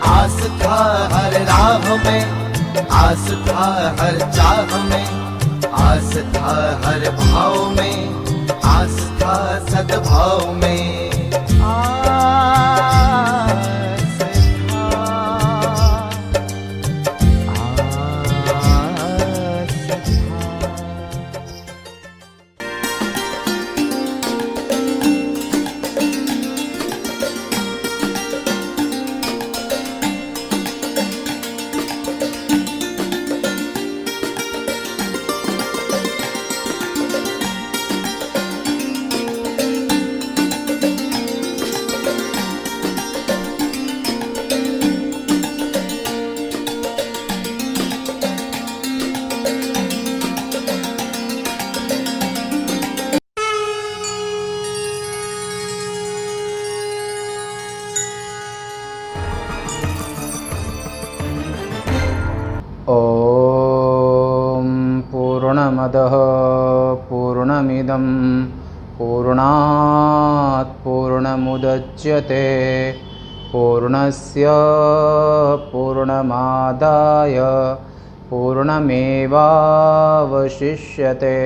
आस था हर राह में, आस था हर चाह में, आस था हर भाव में, आस था सद्भाव में। आस था, आस था। ॐ पूर्णमदः पूर्णमिदं पूर्णात् पूर्णमुदच्यते पूर्णस्य पूर्णमादाय पूर्णमेवावशिष्यते।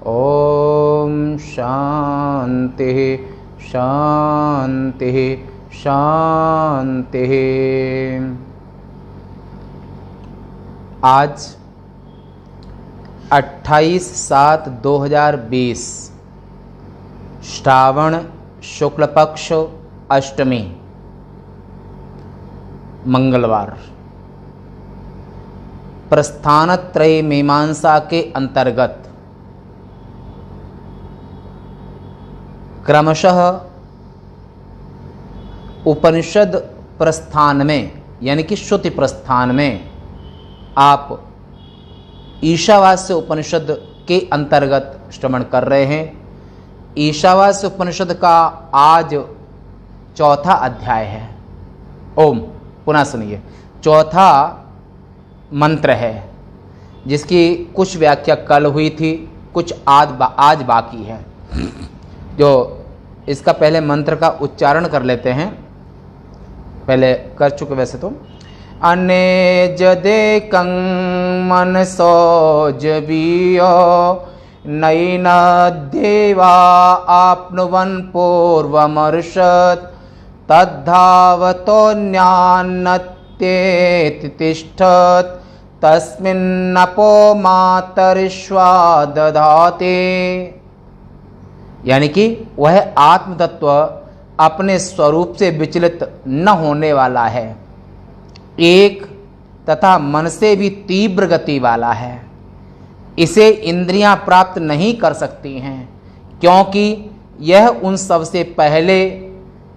ॐ शान्तिः शान्तिः शान्तिः। आज 28/7/2020 श्रावण शुक्ल पक्ष अष्टमी मंगलवार, प्रस्थानत्रय मीमांसा के अंतर्गत क्रमशः उपनिषद प्रस्थान में यानी कि श्रुति प्रस्थान में आप ईशावास्य उपनिषद के अंतर्गत श्रवण कर रहे हैं। ईशावास्य उपनिषद का आज चौथा अध्याय है। ओम, पुनः सुनिए, चौथा मंत्र है जिसकी कुछ व्याख्या कल हुई थी, कुछ आज बाकी है। जो इसका पहले मंत्र का उच्चारण कर लेते हैं, पहले कर चुके वैसे तो। अनेजदेकं मनसो जवीयो नैनद्येवा आपनुवन् पूर्वमर्षत् तद्धावतोऽन्यान्नत्येति तिष्ठत् तस्मिन्नपो मातरिश्वा दधाति। यानी कि वह आत्मतत्व अपने स्वरूप से विचलित न होने वाला है, एक तथा मन से भी तीव्र गति वाला है। इसे इंद्रियां प्राप्त नहीं कर सकती हैं, क्योंकि यह उन सब से पहले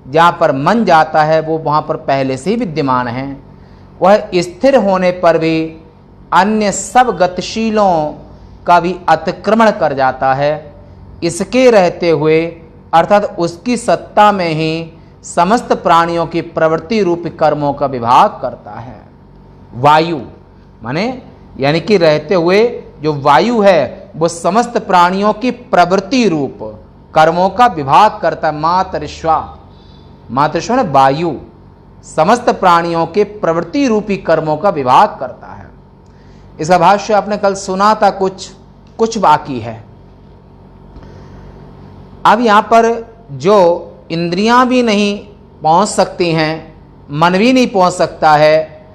जहाँ पर मन जाता है वो वहाँ पर पहले से ही विद्यमान है। वह स्थिर होने पर भी अन्य सब गतिशीलों का भी अतिक्रमण कर जाता है। इसके रहते हुए अर्थात उसकी सत्ता में ही समस्त प्राणियों की प्रवृत्ति रूपी कर्मों का विभाग करता है। वायु माने यानी कि रहते हुए जो वायु है वो समस्त प्राणियों की प्रवृत्ति रूप कर्मों का विभाग करता है। मातरिश्वा, मातरिश्वा ने वायु समस्त प्राणियों के प्रवृत्ति रूपी कर्मों का विभाग करता है। इसका भाष्य आपने कल सुना था, कुछ बाकी है। अब यहाँ पर जो इंद्रियां भी नहीं पहुंच सकती हैं, मन भी नहीं पहुंच सकता है,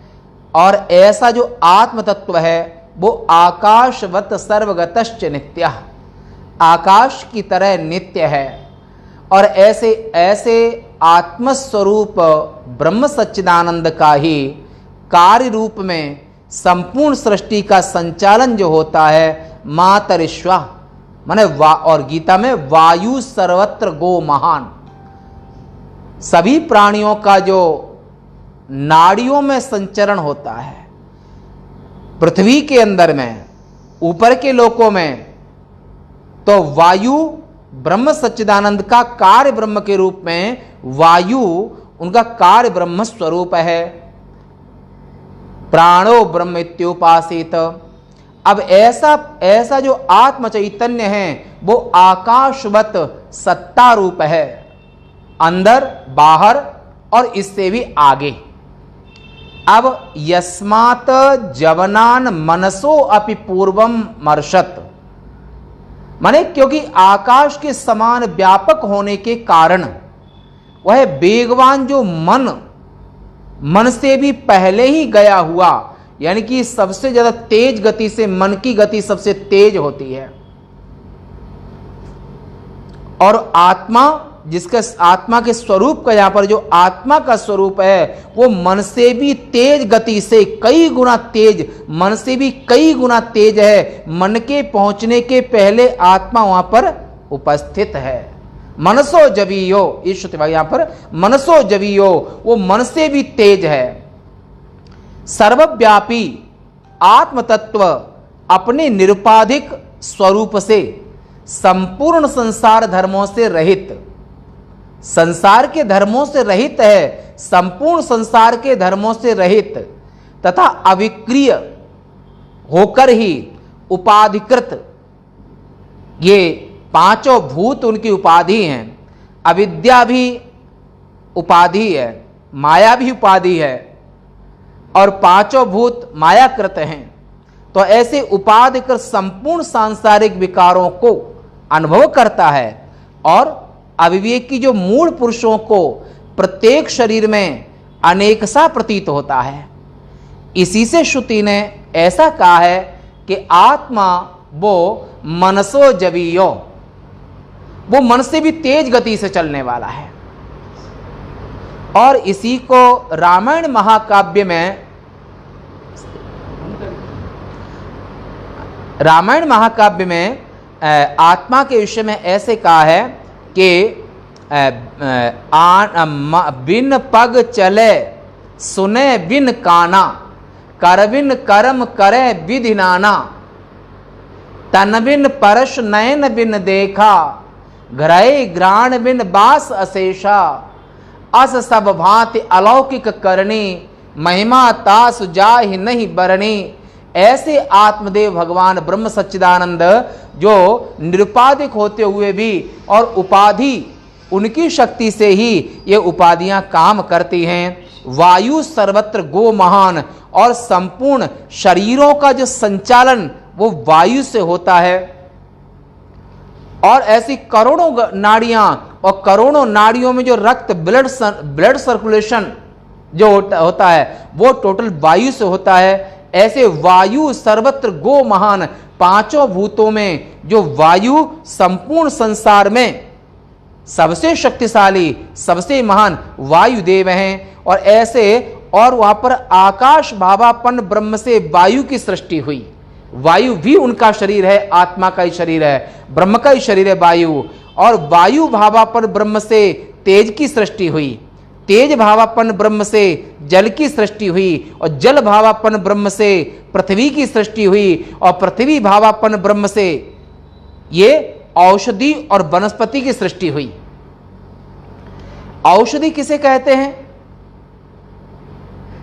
और ऐसा जो आत्म तत्व है वो आकाशवत सर्वगतश्च नित्यः, आकाश की तरह नित्य है। और ऐसे आत्मस्वरूप ब्रह्म सच्चिदानंद का ही कार्य रूप में संपूर्ण सृष्टि का संचालन जो होता है मातरिश्वा माने और गीता में वायु सर्वत्र गो महान, सभी प्राणियों का जो नाड़ियों में संचरण होता है, पृथ्वी के अंदर में, ऊपर के लोकों में, तो वायु ब्रह्म सच्चिदानंद का कार्य ब्रह्म के रूप में वायु उनका कार्य ब्रह्म स्वरूप है। प्राणो ब्रह्म इत्युपासित। अब ऐसा जो आत्म चैतन्य है वो आकाशवत सत्ता रूप है, अंदर बाहर और इससे भी आगे। अब यस्मात् जवनान मनसो अपि पूर्वम मर्षत, माने क्योंकि आकाश के समान व्यापक होने के कारण वह वेगवान जो मन से भी पहले ही गया हुआ, यानी कि सबसे ज्यादा तेज गति से मन की गति सबसे तेज होती है। और आत्मा, जिसका आत्मा के स्वरूप का यहां पर जो आत्मा का स्वरूप है वो मन से भी तेज गति से कई गुना तेज, मन से भी कई गुना तेज है। मन के पहुंचने के पहले आत्मा वहां पर उपस्थित है। मनसो जवीयो, इस श्रुति भाग यहां पर मनसो जवीयो, वो मन से भी तेज है। सर्वव्यापी आत्म तत्व अपने निरुपाधिक स्वरूप से संपूर्ण संसार धर्मों से रहित, संसार के धर्मों से रहित है, संपूर्ण संसार के धर्मों से रहित तथा अविक्रिय होकर ही उपाधिकृत, ये पांचों भूत उनकी उपाधि हैं। अविद्या भी उपाधि है, माया भी उपाधि है और पांचों भूत मायाकृत हैं। तो ऐसे उपाधिकृत संपूर्ण सांसारिक विकारों को अनुभव करता है और अविवेक की जो मूल पुरुषों को प्रत्येक शरीर में अनेक सा प्रतीत होता है। इसी से श्रुति ने ऐसा कहा है कि आत्मा वो मनसो जवीयो, वो मन से भी तेज गति से चलने वाला है। और इसी को रामायण महाकाव्य में, रामायण महाकाव्य में आत्मा के विषय में ऐसे कहा है कि बिन पग चले सुने बिन काना, कर बिन कर्म करे विधि नाना, तन बिन परश नयन बिन देखा, घरय ग्राण बिन बास अशेषा, अस सब भांति अलौकिक करनी, महिमा तासु जाहि नहीं बरनी। ऐसे आत्मदेव भगवान ब्रह्म सच्चिदानंद जो निरुपाधिक होते हुए भी और उपाधि उनकी शक्ति से ही ये उपाधियां काम करती हैं। वायु सर्वत्र गो महान, और संपूर्ण शरीरों का जो संचालन वो वायु से होता है। और ऐसी करोड़ों नाड़ियां, और करोड़ों नाड़ियों में जो रक्त ब्लड सर्कुलेशन जो होता है वो टोटल वायु से होता है। ऐसे वायु सर्वत्र गो महान, पांचों भूतों में जो वायु संपूर्ण संसार में सबसे शक्तिशाली, सबसे महान वायुदेव हैं। और ऐसे, और वहां पर आकाश भावापन्न ब्रह्म से वायु की सृष्टि हुई। वायु भी उनका शरीर है, आत्मा का ही शरीर है, ब्रह्म का ही शरीर है वायु। और वायु भावापन्न ब्रह्म से तेज की सृष्टि हुई, तेज भावापन्न ब्रह्म से जल की सृष्टि हुई, और जल भावापन्न ब्रह्म से पृथ्वी की सृष्टि हुई, और पृथ्वी भावापन्न ब्रह्म से ये औषधि और वनस्पति की सृष्टि हुई। औषधि किसे कहते हैं?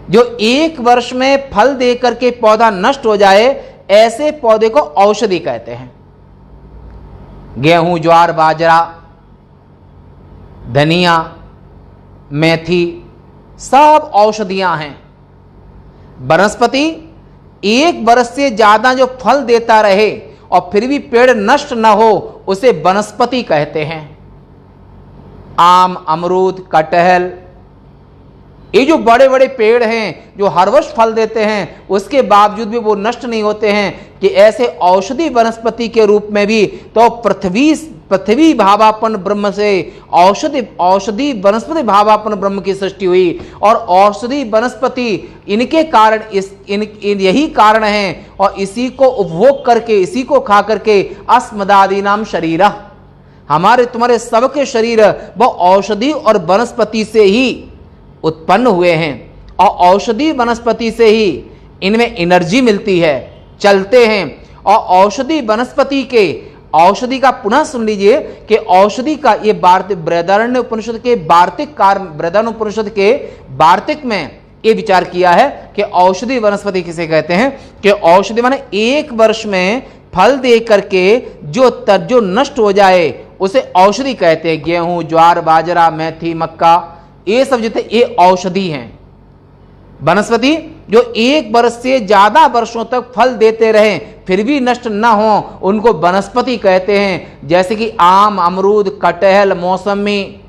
जो एक वर्ष में फल देकर के पौधा नष्ट हो जाए, ऐसे पौधे को औषधि कहते हैं। गेहूं, ज्वार, बाजरा, धनिया, मेथी, सब औषधियां हैं। वनस्पति एक वर्ष से ज्यादा जो फल देता रहे और फिर भी पेड़ नष्ट न हो, उसे वनस्पति कहते हैं। आम, अमरूद, कटहल, ये जो बड़े बड़े पेड़ हैं जो हर वर्ष फल देते हैं, उसके बावजूद भी वो नष्ट नहीं होते हैं, कि ऐसे औषधि वनस्पति के रूप में भी तो पृथ्वी भावापन्न ब्रह्म से औषधि वनस्पति भावापन्न ब्रह्म की सृष्टि हुई। और औषधि वनस्पति इनके कारण यही कारण है, और इसी को उपभोग करके, इसी को खा करके अस्मदादि नाम शरीरा, हमारे तुम्हारे सबके शरीर वो औषधि और वनस्पति से ही उत्पन्न हुए हैं। और औषधि वनस्पति से ही इनमें एनर्जी मिलती है, चलते हैं। और औषधि वनस्पति के, औषधि का पुनः सुन लीजिए कि औषधि का ये बृहदारण्य उपनिषद के बृहदारण्य उपनिषद के वार्तिक में ये विचार किया है कि औषधि वनस्पति किसे कहते हैं। कि औषधि माने एक वर्ष में फल दे करके जो नष्ट हो जाए उसे औषधि कहते हैं। गेहूं, ज्वार, बाजरा, मेथी, मक्का, ये सब जितने ये औषधि हैं। वनस्पति जो 1 वर्ष से ज्यादा वर्षों तक फल देते रहें फिर भी नष्ट न हो, उनको वनस्पति कहते हैं। जैसे कि आम, अमरूद, कटहल, मौसमी,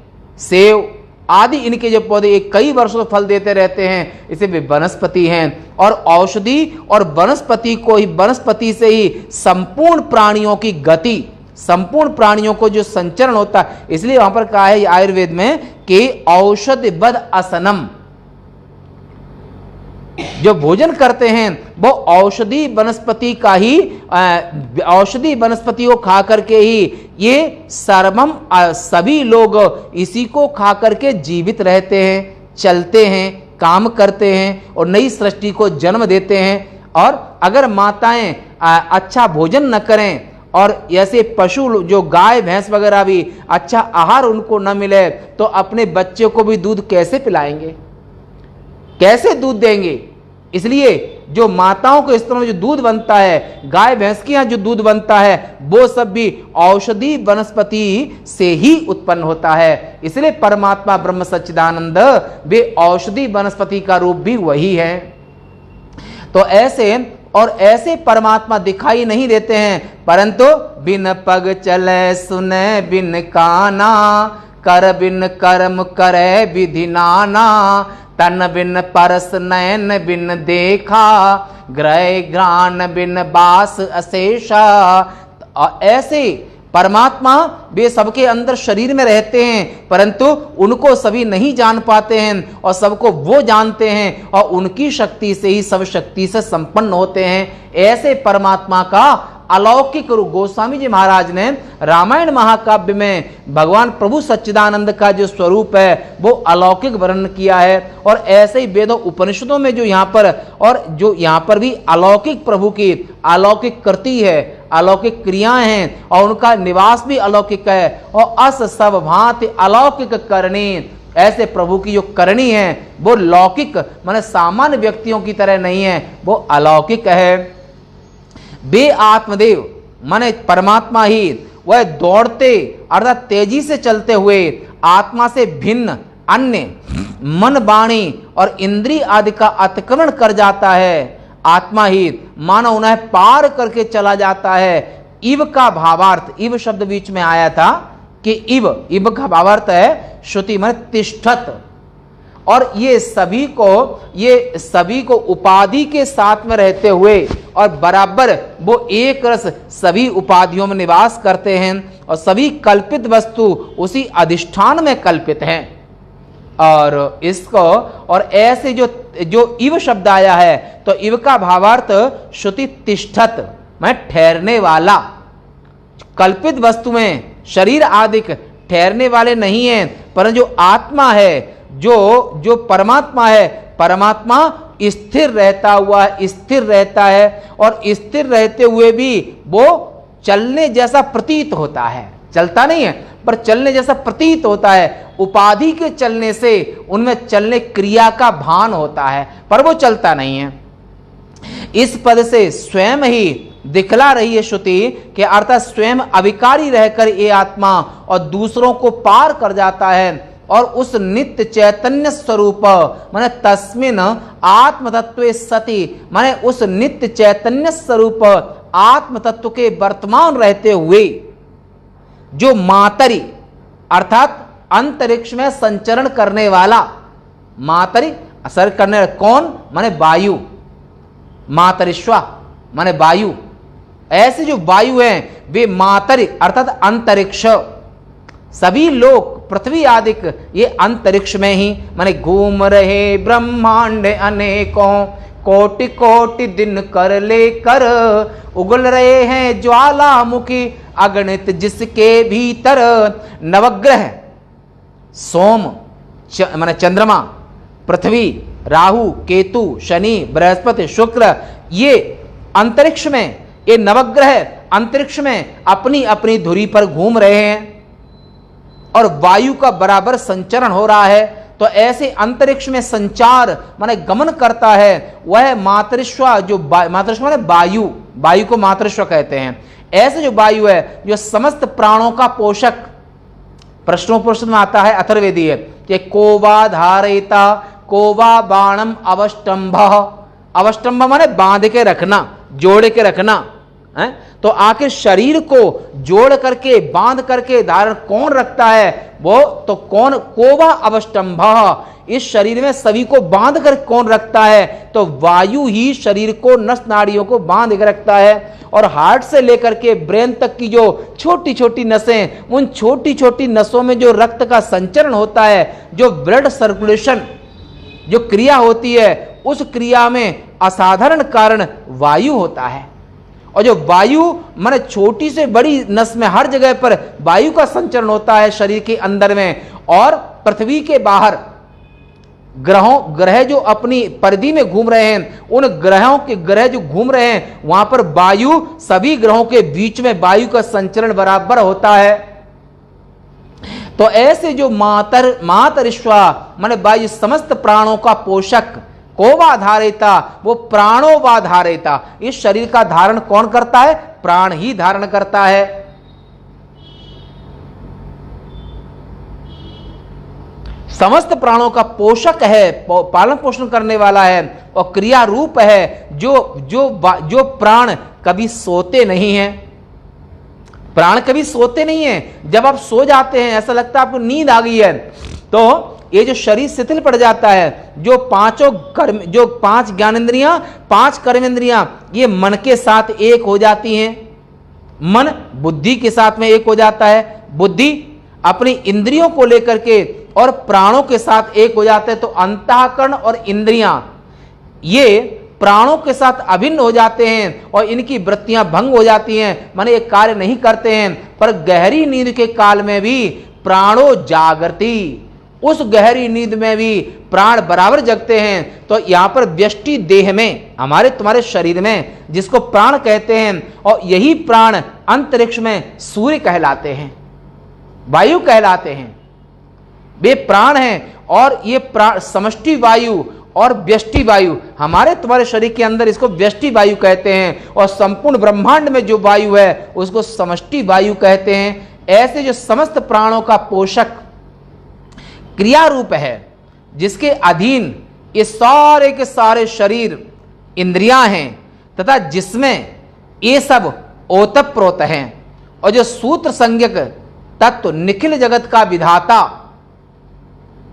सेव आदि इनके जो पौधे एक कई वर्षों फल देते रहते हैं, इसे वे वनस्पति हैं। और औषधि और वनस्पति को ही, वनस्पति से ही संपूर्ण प्राणियों की गति, संपूर्ण प्राणियों को जो संचरण होता है, इसलिए वहां पर कहा है आयुर्वेद में कि औषधिबद्ध आसनम, जो भोजन करते हैं वो औषधि वनस्पति का ही, औषधि वनस्पति को खा करके ही ये सर्वम, सभी लोग इसी को खा करके जीवित रहते हैं, चलते हैं, काम करते हैं और नई सृष्टि को जन्म देते हैं। और अगर माताएं अच्छा भोजन न करें और ऐसे पशु जो गाय भैंस वगैरह भी अच्छा आहार उनको न मिले तो अपने बच्चे को भी दूध कैसे पिलाएंगे, कैसे दूध देंगे। इसलिए जो माताओं के स्तनों में जो दूध बनता है, गाय भैंस के यहाँ जो दूध बनता है, वो सब भी औषधि वनस्पति से ही उत्पन्न होता है। इसलिए परमात्मा ब्रह्म सच्चिदानंद वे औषधि वनस्पति का रूप भी वही है। तो ऐसे और ऐसे परमात्मा दिखाई नहीं देते हैं, परंतु बिन पग चले सुने बिन काना, कर बिन कर्म करे विधि नाना, तन बिन परस नयन बिन देखा, ग्रह ग्राण बिन बास अशेषा। ऐसे परमात्मा वे सबके अंदर शरीर में रहते हैं, परंतु उनको सभी नहीं जान पाते हैं और सबको वो जानते हैं और उनकी शक्ति से ही सब शक्ति से संपन्न होते हैं। ऐसे परमात्मा का अलौकिक रूप गोस्वामी जी महाराज ने रामायण महाकाव्य में भगवान प्रभु सच्चिदानंद का जो स्वरूप है वो अलौकिक वर्णन किया है। और ऐसे ही वेदों उपनिषदों में जो यहाँ पर, और जो यहाँ पर भी अलौकिक प्रभु की अलौकिक कृति है, अलौकिक क्रियाएं हैं और उनका निवास भी अलौकिक है। और अस सब भांति अलौकिक करणी, ऐसे प्रभु की जो करणी है वो लौकिक माने सामान्य व्यक्तियों की तरह नहीं है, वो अलौकिक है। वे आत्मदेव माने परमात्मा ही वह दौड़ते अर्थात तेजी से चलते हुए आत्मा से भिन्न अन्य मन, वाणी और इंद्रिय आदि का अतिक्रमण कर जाता है। आत्मा ही मानो उन्हें पार करके चला जाता है। इव का भावार्थ, इव शब्द बीच में आया था कि इव का भावार्थ है श्रुति माने तिष्ठत। और ये सभी को उपाधि के साथ में रहते हुए और बराबर वो एक रस सभी उपाधियों में निवास करते हैं और सभी कल्पित वस्तु उसी अधिष्ठान में कल्पित हैं। और इसको और ऐसे जो इव शब्द आया है तो इव का भावार्थ श्रुति तिष्ठत मैं ठहरने वाला, कल्पित वस्तु में शरीर आदि ठहरने वाले नहीं है, परंतु जो आत्मा है, जो परमात्मा है, परमात्मा स्थिर रहता हुआ स्थिर रहता है और स्थिर रहते हुए भी वो चलने जैसा प्रतीत होता है, चलता नहीं है पर चलने जैसा प्रतीत होता है। उपाधि के चलने से उनमें चलने क्रिया का भान होता है पर वो चलता नहीं है। इस पद से स्वयं ही दिखला रही है श्रुति के अर्थात स्वयं अविकारी रहकर ये आत्मा और दूसरों को पार कर जाता है और उस नित्य चैतन्य स्वरूप माने तस्मिन आत्म तत्व सति माने उस नित्य चैतन्य स्वरूप आत्म तत्व के वर्तमान रहते हुए जो मातरी अर्थात अंतरिक्ष में संचरण करने वाला, मातरी असर करने कौन माने वायु, मातरिश्वा माने वायु, ऐसे जो वायु हैं वे मातरी अर्थात अंतरिक्ष, सभी लोग पृथ्वी आदि ये अंतरिक्ष में ही माने घूम रहे ब्रह्मांड अनेकों, कोटि कोटि दिन कर लेकर उगल रहे हैं ज्वालामुखी अगणित जिसके भीतर। नवग्रह सोम माने चंद्रमा, पृथ्वी, राहु, केतु, शनि, बृहस्पति, शुक्र, ये अंतरिक्ष में, ये नवग्रह अंतरिक्ष में अपनी अपनी धुरी पर घूम रहे हैं और वायु का बराबर संचरण हो रहा है। तो ऐसे अंतरिक्ष में संचार माने गमन करता है वह मातृश्वा, जो मातृश्वा माने वायु, वायु को मातृश्वा कहते हैं। ऐसे जो वायु है जो समस्त प्राणों का पोषक, प्रश्नोपनिषद में आता है अथर्ववेदीय कि को वा धारयिता कोवा बाणम अवष्टंभ, अवष्टंभ माने बांध के रखना, जोड़ के रखना है। तो आखिर शरीर को जोड़ करके बांध करके धारण कौन रखता है? वो तो कौन? कोवा अवष्टंभ, इस शरीर में सभी को बांध कर कौन रखता है? तो वायु ही शरीर को, नस नाड़ियों को बांध कर रखता है। और हार्ट से लेकर के ब्रेन तक की जो छोटी छोटी नसें, उन छोटी छोटी नसों में जो रक्त का संचरण होता है, जो ब्लड सर्कुलेशन जो क्रिया होती है, उस क्रिया में असाधारण कारण वायु होता है। और जो वायु माने छोटी से बड़ी नस में हर जगह पर वायु का संचरण होता है शरीर के अंदर में। और पृथ्वी के बाहर ग्रह जो अपनी परिधि में घूम रहे हैं, उन ग्रह जो घूम रहे हैं, वहां पर वायु, सभी ग्रहों के बीच में वायु का संचरण बराबर होता है। तो ऐसे जो मातरिश्वा माने वायु समस्त प्राणों का पोषक, को वा धारेता, वो प्राणों वा धारेता, इस शरीर का धारण कौन करता है? प्राण ही धारण करता है। समस्त प्राणों का पोषक है, पालन पोषण करने वाला है और क्रिया रूप है। जो प्राण कभी सोते नहीं हैं, प्राण कभी सोते नहीं हैं। जब आप सो जाते हैं, ऐसा लगता है आपको नींद आ गई है, तो ये जो शरीर शिथिल पड़ जाता है, जो पांच ज्ञानेंद्रियां, 5 कर्मेंद्रियां, ये मन के साथ एक हो जाती हैं। मन बुद्धि के साथ में एक हो जाता है, बुद्धि अपनी इंद्रियों को लेकर के और प्राणों के साथ एक हो जाते हैं। तो अंतःकरण और इंद्रियां ये प्राणों के साथ अभिन्न हो जाते हैं और इनकी वृत्तियां भंग हो जाती हैं, माने ये कार्य नहीं करते हैं। पर गहरी नींद के काल में भी प्राणो जागृति, उस गहरी नींद में भी प्राण बराबर जगते हैं। तो यहां पर व्यष्टि देह में, हमारे तुम्हारे शरीर में, जिसको प्राण कहते हैं, और यही प्राण अंतरिक्ष में सूर्य कहलाते हैं, वायु कहलाते हैं, वे प्राण हैं। और ये प्राण समष्टि वायु और व्यष्टि वायु, हमारे तुम्हारे शरीर के अंदर इसको व्यष्टि वायु कहते हैं, और संपूर्ण ब्रह्मांड में जो वायु है उसको समष्टि वायु कहते हैं। ऐसे जो समस्त प्राणों का पोषक क्रिया रूप है, जिसके अधीन ये सारे के सारे शरीर इंद्रियां हैं, तथा जिसमें ये सब ओतप्रोत हैं। और जो सूत्र संज्ञक तत्व, निखिल जगत का विधाता,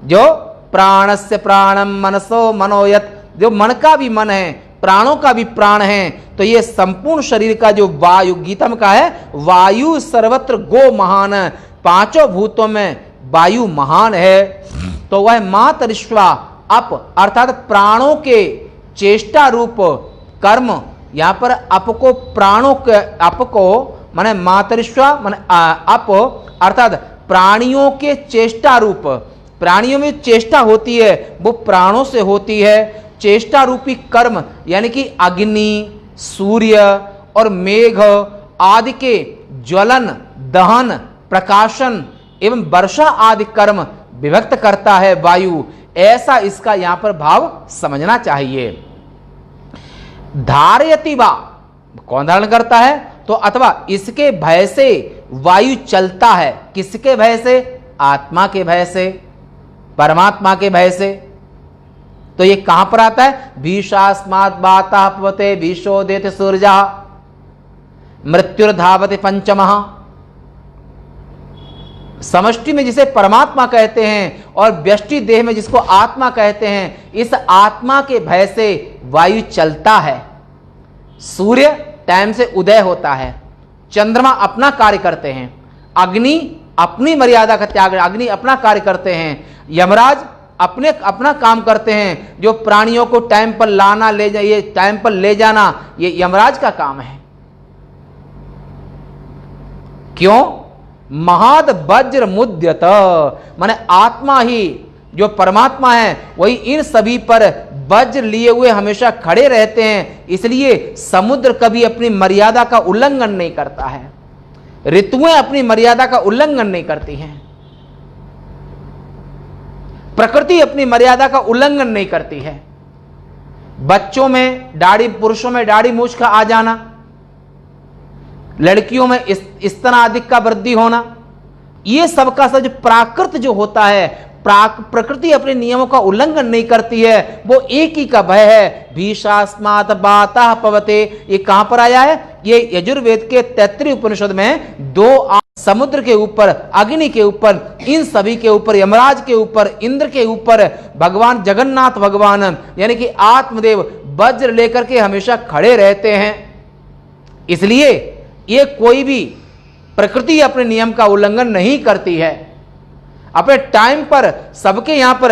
जो प्राणस्य प्राणम मनसो मनोयत, जो मन का भी मन है, प्राणों का भी प्राण है, तो ये संपूर्ण शरीर का जो वायु, गीता में कहा है वायु सर्वत्र गो महान, 5 भूतों में वायु महान है। तो वह मातरिश्वा अप, अर्थात प्राणों के चेष्टा रूप कर्म, यहां पर अप को प्राणों के, अप को माने मातरिश्वा माने अप, अर्थात प्राणियों के चेष्टा रूप, प्राणियों में चेष्टा होती है वो प्राणों से होती है। चेष्टा रूपी कर्म यानी कि अग्नि, सूर्य और मेघ आदि के ज्वलन, दहन, प्रकाशन एवं वर्षा आदि कर्म विभक्त करता है वायु। ऐसा इसका यहां पर भाव समझना चाहिए। धारयति वा, कौन धारण करता है? तो अथवा इसके भय से वायु चलता है। किसके भय से? आत्मा के भय से, परमात्मा के भय से। तो ये कहां पर आता है? भीषास्मात् वातः पवते भीषोदेति सूर्यः मृत्युर्धावति पंचमः। समष्टि में जिसे परमात्मा कहते हैं और व्यष्टि देह में जिसको आत्मा कहते हैं, इस आत्मा के भय से वायु चलता है। सूर्य टाइम से उदय होता है, चंद्रमा अपना कार्य करते हैं, अग्नि अपनी मर्यादा का त्याग, अग्नि अपना कार्य करते हैं, यमराज अपना काम करते हैं, जो प्राणियों को टाइम पर लाना ले जाइए, टाइम पर ले जाना, ये यमराज का काम है। क्यों? महाद वज्र मुद्यत, माने आत्मा ही जो परमात्मा है वही इन सभी पर वज्र लिए हुए हमेशा खड़े रहते हैं। इसलिए समुद्र कभी अपनी मर्यादा का उल्लंघन नहीं करता है, ऋतुएं अपनी मर्यादा का उल्लंघन नहीं करती हैं, प्रकृति अपनी मर्यादा का उल्लंघन नहीं करती है। बच्चों में दाढ़ी, पुरुषों में दाढ़ी मूंछ का आ जाना, लड़कियों में स्तनाधिक का वृद्धि होना, ये सबका सब प्राकृत जो होता है, प्रकृति अपने नियमों का उल्लंघन नहीं करती है, वो एक ही का भय है। भीषास्मात् बातः पवते, ये कहां पर आया है? ये यजुर्वेद के 33 उपनिषद में दो समुद्र के ऊपर, अग्नि के ऊपर, इन सभी के ऊपर, यमराज के ऊपर, इंद्र के ऊपर भगवान जगन्नाथ भगवान यानी कि आत्मदेव वज्र लेकर के हमेशा खड़े रहते हैं। इसलिए ये कोई भी प्रकृति अपने नियम का उल्लंघन नहीं करती है। अपने टाइम पर सबके यहां पर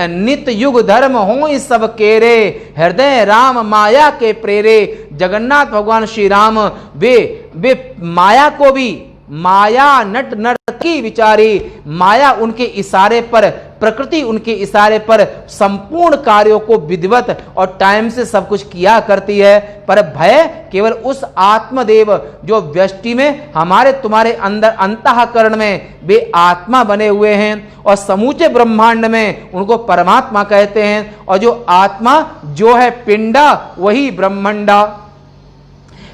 नित्य युग धर्म हो इस सब केरे, हृदय राम माया के प्रेरे। जगन्नाथ भगवान श्री राम वे माया को भी, माया नट नर्तकी विचारी, माया उनके इशारे पर, प्रकृति उनके इशारे पर संपूर्ण कार्यों को विधिवत और टाइम से सब कुछ किया करती है। पर भय केवल उस आत्मदेव जो व्यष्टि में, हमारे तुम्हारे अंदर अंतःकरण में वे आत्मा बने हुए हैं और समूचे ब्रह्मांड में उनको परमात्मा कहते हैं। और जो आत्मा जो है पिंडा, वही ब्रह्मंडा।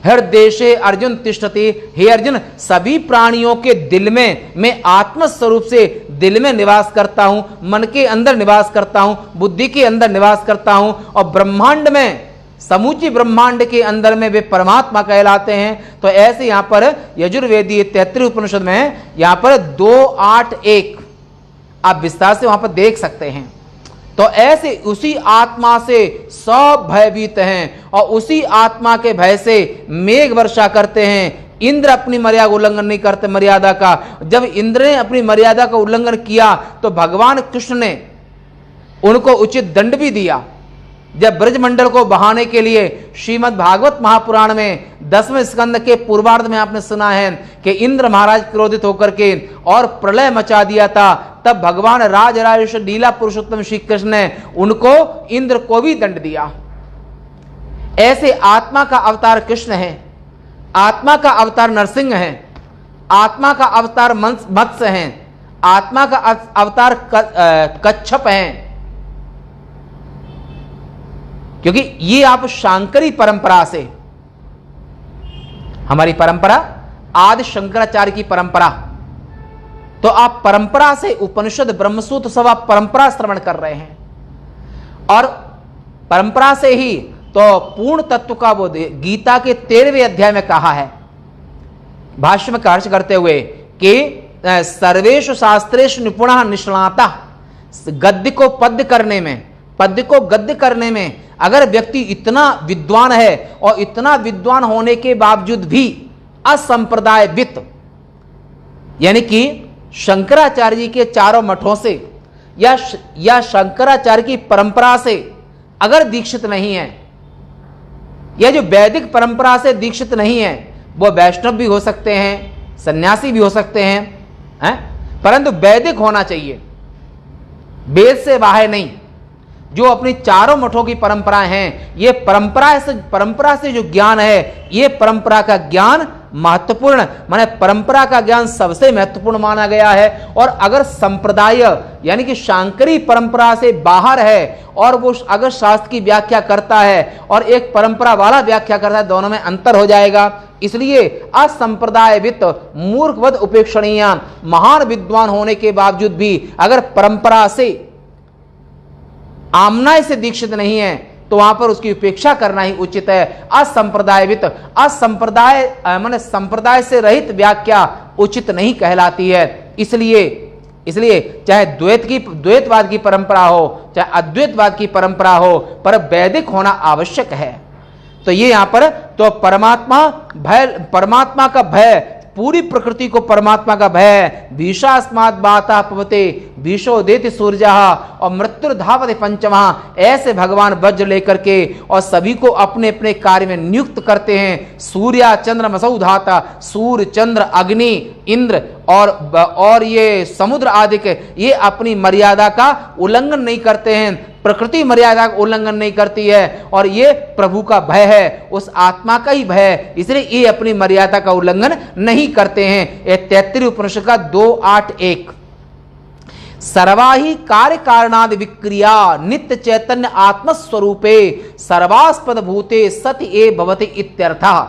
हृदय अर्जुन तिष्ठति, हे अर्जुन सभी प्राणियों के दिल में मैं आत्म स्वरूप से दिल में निवास करता हूं, मन के अंदर निवास करता हूं, बुद्धि के अंदर निवास करता हूं और ब्रह्मांड में, समूची ब्रह्मांड के अंदर में वे परमात्मा कहलाते हैं। तो ऐसे यहां पर यजुर्वेदीय 33 उपनिषद में यहां पर 2-8-1 आप विस्तार से वहां पर देख सकते हैं। तो ऐसे उसी आत्मा से सब भयभीत हैं और उसी आत्मा के भय से मेघ वर्षा करते हैं। इंद्र अपनी मर्यादा उल्लंघन नहीं करते, मर्यादा का। जब इंद्र ने अपनी मर्यादा का उल्लंघन किया तो भगवान कृष्ण ने उनको उचित दंड भी दिया। जब ब्रजमंडल को बहाने के लिए श्रीमद् भागवत महापुराण में 10वें स्कंद के पूर्वार्ध में आपने सुना है कि इंद्र महाराज क्रोधित होकर के और प्रलय मचा दिया था, तब भगवान राजराजेश्वर लीला पुरुषोत्तम श्री कृष्ण ने उनको, इंद्र को भी दंड दिया। ऐसे आत्मा का अवतार कृष्ण है, आत्मा का अवतार नरसिंह है, आत्मा का अवतार मत्स्य है, आत्मा का अवतार कच्छप है। क्योंकि ये आप शांकरी परंपरा से, हमारी परंपरा आदि शंकराचार्य की परंपरा, तो आप परंपरा से उपनिषद ब्रह्मसूत्र सब आप परंपरा श्रवण कर रहे हैं और परंपरा से ही तो पूर्ण तत्व का बोध गीता के 13वें अध्याय में कहा है, भाष्य में कार्य करते हुए कि सर्वेषु शास्त्रेषु निपुणः निष्णाता। गद्य को पद्य करने में, पद्य को गद्य करने में अगर व्यक्ति इतना विद्वान है और इतना विद्वान होने के बावजूद भी असंप्रदायवित, यानी कि शंकराचार्य जी के चारों मठों से या शंकराचार्य की परंपरा से अगर दीक्षित नहीं है, या जो वैदिक परंपरा से दीक्षित नहीं है, वो वैष्णव भी हो सकते हैं, सन्यासी भी हो सकते हैं, परंतु वैदिक होना चाहिए, वेद से बाहर नहीं। जो अपनी चारों मठों की परंपराएं हैं, ये परंपरा से जो ज्ञान है, ये परंपरा का ज्ञान महत्वपूर्ण, माने परंपरा का ज्ञान सबसे महत्वपूर्ण माना गया है। और अगर संप्रदाय यानी कि शांकरी परंपरा से बाहर है और वो अगर शास्त्र की व्याख्या करता है और एक परंपरा वाला व्याख्या करता है, दोनों में अंतर हो जाएगा। इसलिए असंप्रदायवित मूर्खवद उपेक्षणीय महान विद्वान होने के बावजूद भी अगर परंपरा से आमनाय से दीक्षित नहीं है तो वहां पर उसकी उपेक्षा करना ही उचित है। असंप्रदायवित, असंप्रदाय माने संप्रदाय से रहित व्याख्या उचित नहीं कहलाती है। इसलिए चाहे द्वैतवाद की परंपरा हो, चाहे अद्वैतवाद की परंपरा हो, पर वैदिक होना आवश्यक है। तो ये यहां पर तो परमात्मा का भय, पूरी प्रकृति को परमात्मा का भय है। भीषास्मात् बातः पवते भीषो देति सूर्यः और मृत्युर्धावति पंचमः। ऐसे भगवान वज्र लेकर के और सभी को अपने अपने कार्य में नियुक्त करते हैं। सूर्य चंद्रमसौ धाता, सूर्य चंद्र अग्नि इंद्र और ये समुद्र आदि के, ये अपनी मर्यादा का उल्लंघन नहीं करते हैं, प्रकृति मर्यादा का उल्लंघन नहीं करती है। और ये प्रभु का भय है, उस आत्मा का ही भय है, इसलिए ये अपनी मर्यादा का उल्लंघन नहीं करते हैं। ये 33 उपनिषद का 2-8-1। सर्वाहि कार्य कारणादि विक्रिया नित्य चैतन्य आत्मस्वरूपे सर्वास्पद भूते सति ए भवति इत्यर्थः।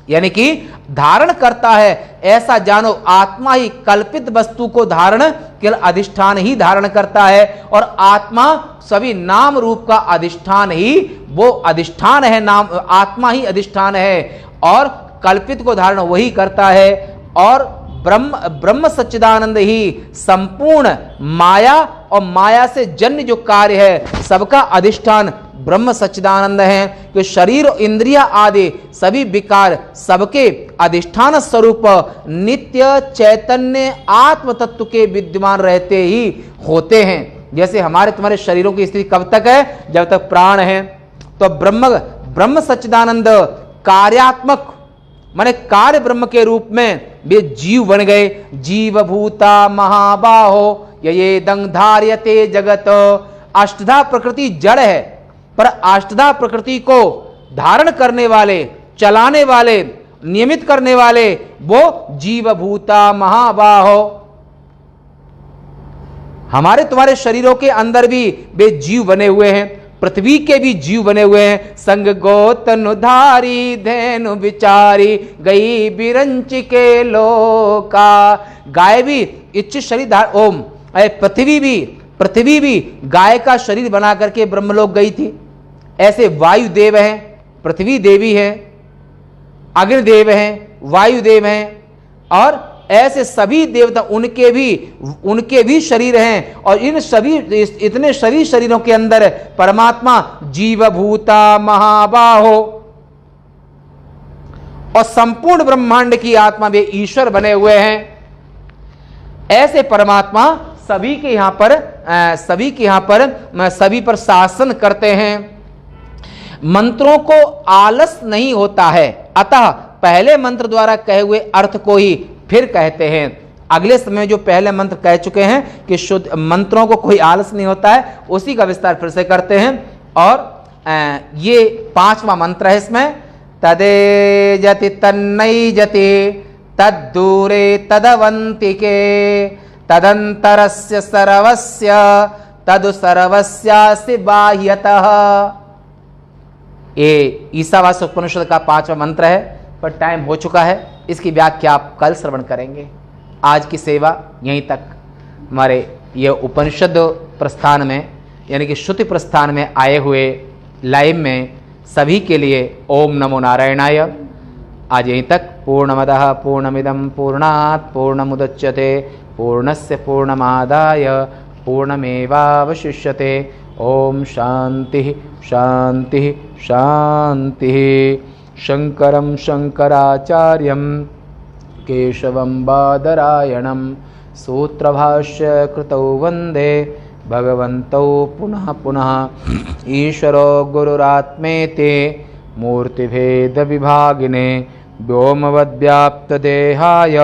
यानी कि धारण करता है, ऐसा जानो आत्मा ही कल्पित वस्तु को धारण केवल अधिष्ठान ही धारण करता है, और आत्मा सभी नाम रूप का अधिष्ठान ही वो अधिष्ठान है, नाम आत्मा ही अधिष्ठान है, और कल्पित को धारण वही करता है। और ब्रह्म सच्चिदानंद ही संपूर्ण माया और माया से जन्य जो कार्य है सबका अधिष्ठान ब्रह्म सच्चिदानंद है। कि शरीर और इंद्रिया आदि सभी विकार सबके अधिष्ठान स्वरूप नित्य चैतन्य आत्म तत्व के विद्यमान रहते ही होते हैं। जैसे हमारे तुम्हारे शरीरों की स्थिति कब तक है? जब तक प्राण है। तो ब्रह्म सच्चिदानंद कार्यात्मक माने कार्य ब्रह्म के रूप में वे जीव बन गए। जीव भूता महाबाहो ये दंग धार्यते जगत। अष्टधा प्रकृति जड़ है, पर अष्टधा प्रकृति को धारण करने वाले, चलाने वाले, नियमित करने वाले वो जीव भूता महाबाहो। हमारे तुम्हारे शरीरों के अंदर भी वे जीव बने हुए हैं, पृथ्वी के भी जीव बने हुए हैं। संग गोतनु धारी धेनु विचारी गई बिरंच के लोका। गाय भी इच्छ शरीर धार ओम। पृथ्वी भी गाय का शरीर बना करके ब्रह्मलोक गई थी। ऐसे वायु देव हैं, पृथ्वी देवी है, अग्निदेव हैं, वायुदेव हैं, और ऐसे सभी देवता उनके भी शरीर हैं। और इन सभी इतने शरीरों के अंदर परमात्मा जीव भूता महाबाहो और संपूर्ण ब्रह्मांड की आत्मा वे ईश्वर बने हुए हैं। ऐसे परमात्मा सभी के यहां पर सभी पर शासन करते हैं। मंत्रों को आलस नहीं होता है, अतः पहले मंत्र द्वारा कहे हुए अर्थ को ही फिर कहते हैं। अगले समय जो पहले मंत्र कह चुके हैं कि शुद्ध मंत्रों को कोई आलस नहीं होता है, उसी का विस्तार फिर से करते हैं। और ये 5वां मंत्र है इसमें। तदे जति तन्नई जति तद्दूरे तदवंतिके तदंतरस्य सर्वस्य तदु सर्वस्यासि बाह्यतः। ये ईसावास्य उपनिषद का 5वां मंत्र है, पर टाइम हो चुका है, इसकी व्याख्या आप कल श्रवण करेंगे। आज की सेवा यहीं तक। हमारे ये उपनिषद प्रस्थान में यानी कि श्रुति प्रस्थान में आए हुए लाइव में सभी के लिए ओम नमो नारायणाय। आज यहीं तक। पूर्णमदः पूर्णमिदं पूर्णात् पूर्णमुदच्यते पूर्णस्य पूर्णमादाय पूर्णमेवावशिष्यते। ओम शांति शांति शांति। शंकरं शंकराचार्यं केशवं बादरायणं सूत्रभाष्य कृतौ वंदे भगवन्तौ पुनः पुनः। ईश्वरो गुरुरात्मेति मूर्तिभेद विभागिने व्योमवद्व्याप्तदेहाय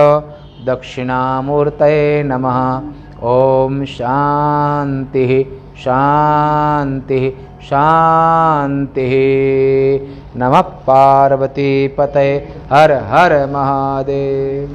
दक्षिणामूर्तये नमः। ओम शांति शांति शांति। नमः पार्वती पतये। हर हर महादेव।